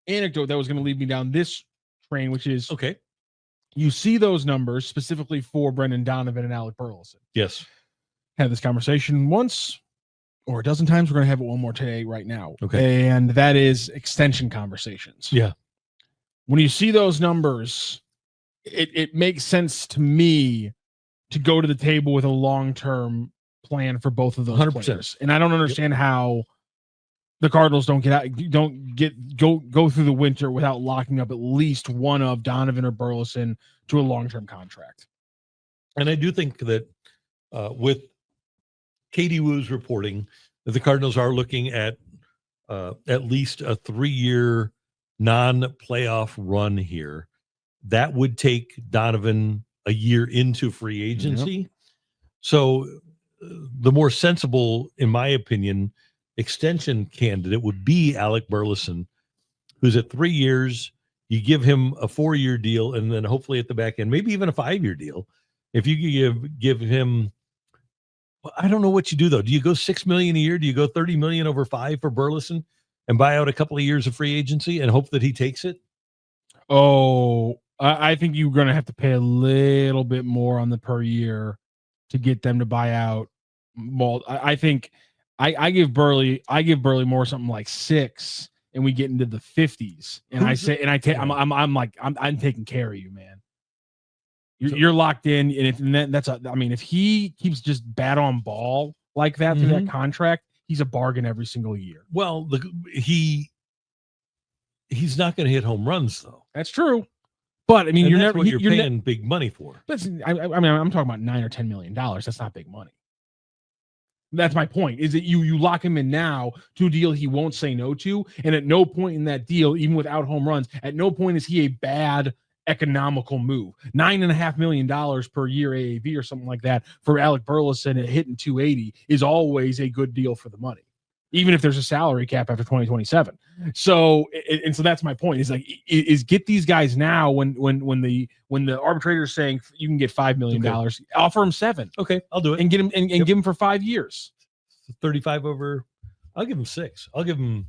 anecdote that was going to lead me down this train, which is okay. You see those numbers specifically for Brendan Donovan and Alec Burleson. Yes. Had this conversation once or a dozen times. We're going to have it one more today right now. Okay. And that is extension conversations. Yeah. When you see those numbers, it makes sense to me to go to the table with a long-term plan for both of those 100%. players. And I don't understand how the Cardinals go through the winter without locking up at least one of Donovan or Burleson to a long-term contract. And I do think that with Katie Woo's reporting that the Cardinals are looking at least a 3-year non-playoff run here, that would take Donovan a year into free agency. Yep. So the more sensible, in my opinion, extension candidate would be Alec Burleson, who's at 3 years. You give him a 4-year deal, and then hopefully at the back end, maybe even a 5-year deal. If you give him, I don't know what you do though. Do you go $6 million a year? Do you go $30 million over 5 for Burleson and buy out a couple of years of free agency and hope that he takes it? Oh, I think you're going to have to pay a little bit more on the per year to get them to buy out. Well, I think I give Burley more something like 6, and we get into the 50s. And I'm taking care of you, man. You're locked in, and if he keeps just bat on ball like that through that contract, he's a bargain every single year. Well, he's not going to hit home runs though. That's true. But I mean, you're paying big money for. But I'm talking about $9 or $10 million. That's not big money. That's my point. Is that you lock him in now to a deal he won't say no to, and at no point in that deal, even without home runs, at no point is he a bad economical move. $9.5 million per year AAV or something like that for Alec Burleson at hitting 280 is always a good deal for the money, even if there's a salary cap after 2027. So that's my point. Is get these guys now when the arbitrator is saying you can get $5 million, offer him 7. Okay, I'll do it and get him and give him for 5 years. 35 over. I'll give him 6. I'll give him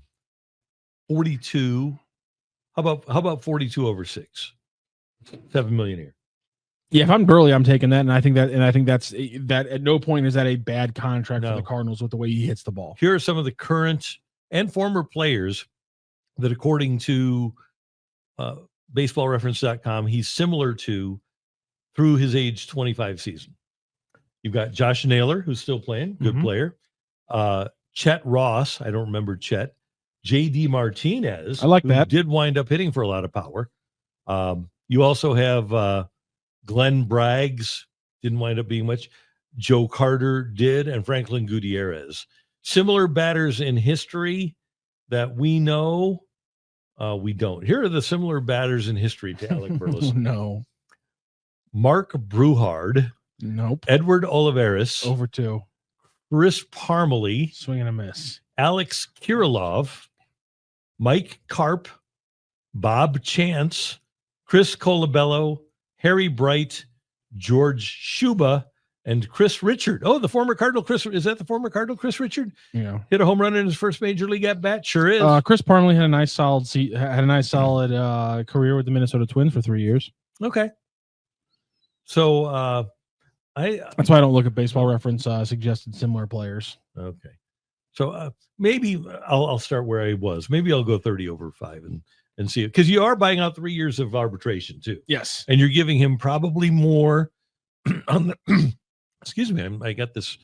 42. How about 42 over 6? $7 million a year. Yeah, if I'm Burley, I'm taking that, and I think that's that. At no point is that a bad contract for the Cardinals with the way he hits the ball. Here are some of the current and former players that, according to BaseballReference.com, he's similar to through his age 25 season. You've got Josh Naylor, who's still playing, good player. Chet Ross, I don't remember Chet. J.D. Martinez, I like that. Did wind up hitting for a lot of power. You also have Glenn Braggs, didn't wind up being much. Joe Carter did, and Franklin Gutierrez. Similar batters in history that we know, we don't. Here are the similar batters in history to Alec Burleson. No. Mark Bruhard. Nope. Edward Olivares. Over 2. Chris Parmalee. Swing and a miss. Alex Kirilov. Mike Karp. Bob Chance. Chris Colabello. Harry Bright, George Schuba, and Chris Richard. Oh, the former Cardinal Chris. Is that the former Cardinal Chris Richard? Yeah. Hit a home run in his first major league at bat. Sure is. Chris Parmalee had a nice solid career with the Minnesota Twins for 3 years. Okay. So that's why I don't look at Baseball Reference suggested similar players. Okay. So maybe I'll start where I was. Maybe I'll go 30 over 5 and see it, because you are buying out 3 years of arbitration too. Yes. And you're giving him probably more on the excuse me, I got this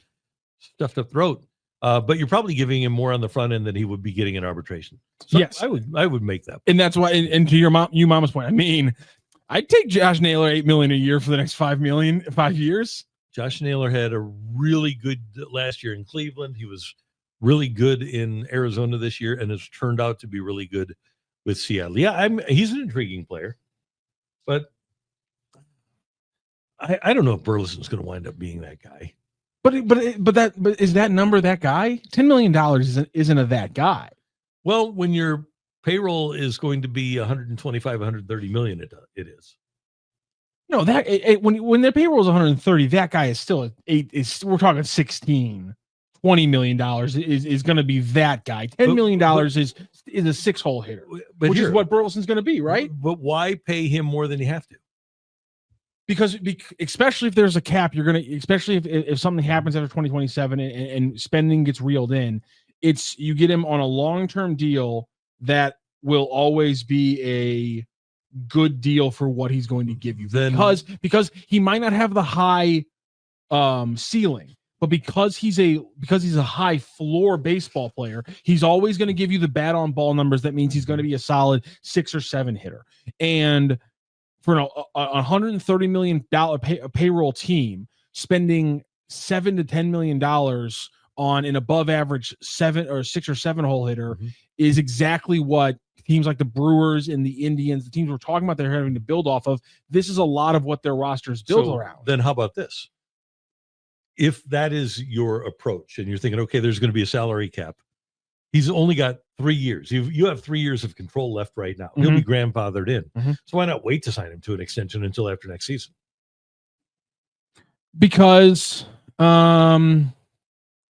stuffed up throat. But you're probably giving him more on the front end than he would be getting in arbitration. So yes. I would make that. And that's why, and to your mama's point, I mean, I'd take Josh Naylor $8 million a year for the next 5 years. Josh Naylor had a really good last year in Cleveland. He was really good in Arizona this year, and has turned out to be really good with Seattle. Yeah, he's an intriguing player, but I don't know if Burleson's going to wind up being that guy. But is that number that guy? $10 million isn't a that guy. Well, when your payroll is going to be 125, 130 million, it is. No, when their payroll is 130, that guy is still we're talking 16, $20 million is going to be that guy. $10 million is a 6-hole hitter, which is what Burleson's going to be, right? But why pay him more than you have to? Because especially if there's a cap, you're going to, especially if something happens after 2027 and spending gets reeled in, you get him on a long-term deal that will always be a good deal for what he's going to give you. Because he might not have the high ceiling, but because he's a high floor baseball player, he's always going to give you the bat on ball numbers. That means he's going to be a solid 6 or 7 hitter. And for a $130 million payroll team, spending $7 to $10 million on an above average 6 or 7 hole hitter is exactly what teams like the Brewers and the Indians, the teams we're talking about, they're having to build off of. This is a lot of what their rosters build around. Then how about this? If that is your approach and you're thinking, okay, there's going to be a salary cap, he's only got 3 years. You have 3 years of control left right now. He'll be grandfathered in. So why not wait to sign him to an extension until after next season? Because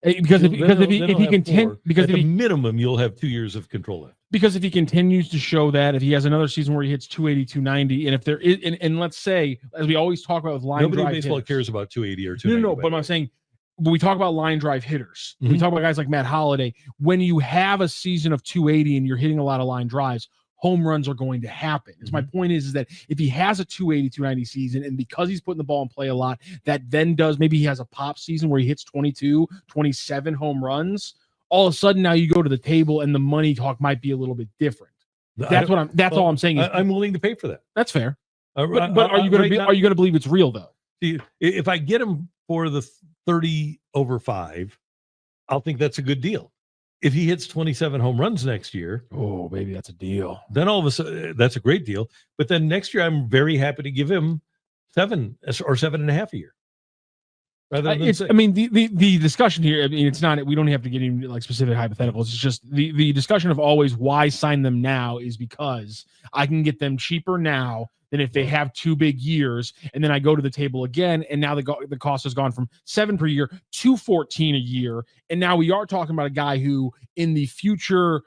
if he continues, because at the minimum you'll have 2 years of control left. Because if he continues to show that, if he has another season where he hits 280, 290, and if there is, and let's say, as we always talk about with line drive hitters. Nobody in baseball cares about 280 or 290. No, but I'm saying, when we talk about line drive hitters, we talk about guys like Matt Holliday, when you have a season of 280 and you're hitting a lot of line drives, home runs are going to happen. My point is that if he has a 280, 290 season, and because he's putting the ball in play a lot, that then maybe he has a pop season where he hits 22, 27 home runs, all of a sudden now you go to the table and the money talk might be a little bit different. That's all I'm saying. I'm willing to pay for that. That's fair. But are you going to believe it's real though? See, if I get him for the 30 over 5, I'll think that's a good deal. If he hits 27 home runs next year, oh, baby, that's a deal. Then all of a sudden, that's a great deal. But then next year, I'm very happy to give him 7 or 7.5 a year. Rather than 6. I mean, the discussion here, I mean, it's not, we don't have to get into like specific hypotheticals. It's just the discussion of always why sign them now is because I can get them cheaper now than if they have 2 big years, and then I go to the table again, and now the cost has gone from 7 per year to 14 a year, and now we are talking about a guy who, in the future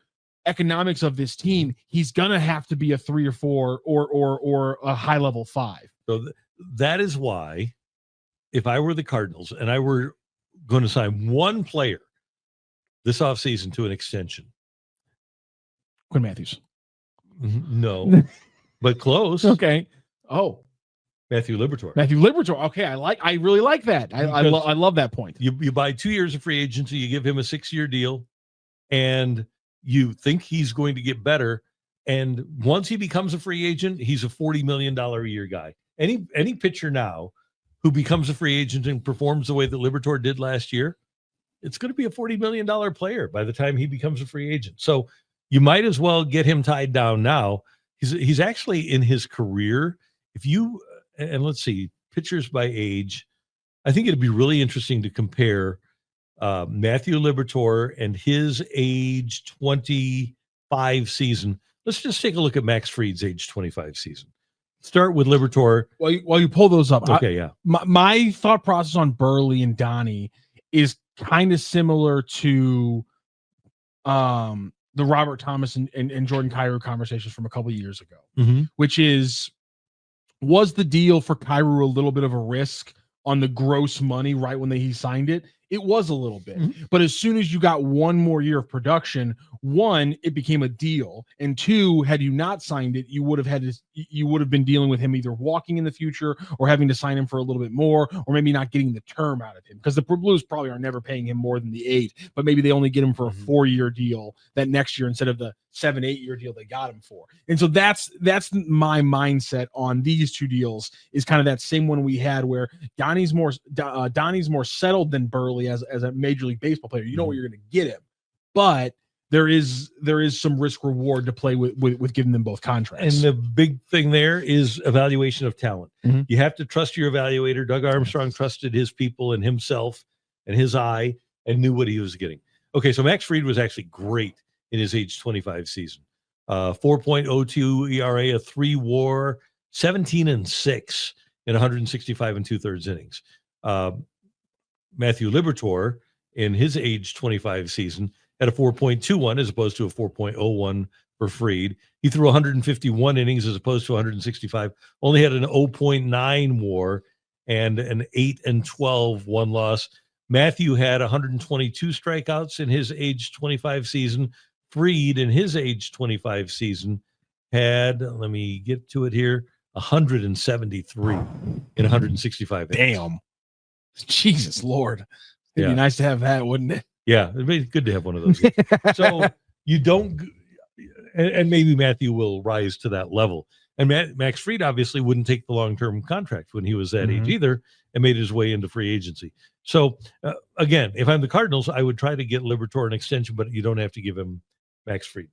economics of this team, he's gonna have to be a 3 or 4 or a high level 5. So that is why, if I were the Cardinals and I were going to sign one player this offseason to an extension, Quinn Matthews. No. But close. Okay. Oh, Matthew Liberatore. Okay, I really like that. I love that point. You buy 2 years of free agency, you give him a 6-year deal, and you think he's going to get better. And once he becomes a free agent, he's a $40 million a year guy. Any pitcher now who becomes a free agent and performs the way that Liberatore did last year, it's going to be a $40 million player by the time he becomes a free agent. So you might as well get him tied down now. He's actually in his career. If you, and let's see, pitchers by age, I think it'd be really interesting to compare Matthew Liberatore and his age 25 season. Let's just take a look at Max Fried's age 25 season. Start with Liberatore. While you pull those up. Okay, yeah. My thought process on Burley and Donnie is kind of similar to the Robert Thomas and Jordan Kyrou conversations from a couple of years ago, which was the deal for Kyrou a little bit of a risk on the gross money right when he signed it? It was a little bit, but as soon as you got one more year of production, one, it became a deal, and two, had you not signed it, you would have been dealing with him either walking in the future or having to sign him for a little bit more, or maybe not getting the term out of him, because the Blues probably are never paying him more than the 8, but maybe they only get him for a 4-year deal that next year instead of the 7-8-year deal they got him for. And so that's my mindset on these two deals, is kind of that same one we had where Donnie's more settled than Burley as a Major League Baseball player. You know what you're going to get him, but there is some risk reward to play with giving them both contracts. And the big thing there is evaluation of talent. You have to trust your evaluator. Doug Armstrong trusted his people and himself and his eye and knew what he was getting. Okay, so Max Fried was actually great in his age 25 season. 4.02 ERA, a 3 WAR, 17-6 in 165 2/3 innings. Matthew Liberatore in his age 25 season, had a 4.21 as opposed to a 4.01 for Fried. He threw 151 innings as opposed to 165, only had an 0.9 WAR and an 8-12 one-loss. Matthew had 122 strikeouts in his age 25 season. Fried in his age 25 season had, let me get to it here, 173 in 165 innings. Damn. Jesus Lord. It'd Yeah. be nice to have that, wouldn't it? Yeah, it'd be good to have one of those guys. So you don't, and maybe Matthew will rise to that level. And Max Fried obviously wouldn't take the long-term contract when he was that age either, and made his way into free agency. So again, if I'm the Cardinals, I would try to get Liberatore an extension, but you don't have to give him Max Fried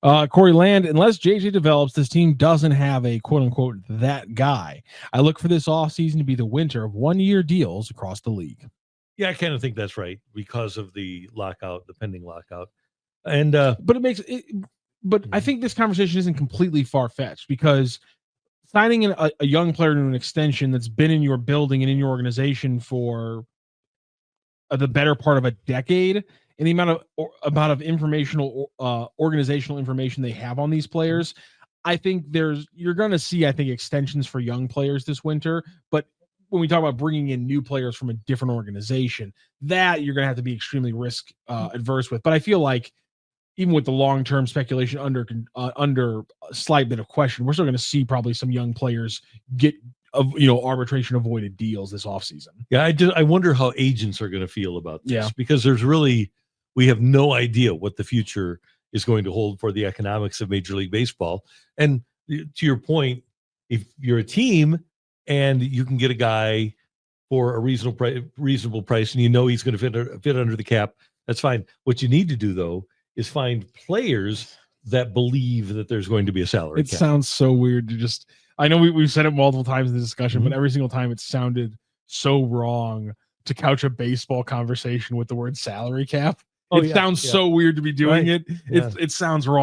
money. Corey Land, unless JJ develops, this team doesn't have a quote-unquote that guy. I look for this offseason to be the winter of one-year deals across the league. Yeah, I kind of think that's right because of the lockout, the pending lockout. And but it makes it, but I think this conversation isn't completely far-fetched, because signing a young player to an extension that's been in your building and in your organization for the better part of a decade, and the amount of informational organizational information they have on these players, I think you're going to see, I think, extensions for young players this winter. But when we talk about bringing in new players from a different organization, that you're going to have to be extremely risk adverse with. But I feel like even with the long-term speculation under a slight bit of question, we're still going to see probably some young players get arbitration avoided deals this offseason. Yeah, I wonder how agents are going to feel about this, because we have no idea what the future is going to hold for the economics of Major League Baseball. And to your point, if you're a team and you can get a guy for a reasonable price, and you know he's going to fit under the cap, that's fine. What you need to do, though, is find players that believe that there's going to be a salary cap. It sounds so weird to just, I know we've said it multiple times in the discussion, but every single time it sounded so wrong to couch a baseball conversation with the word salary cap. It sounds so weird to be doing it. It sounds wrong.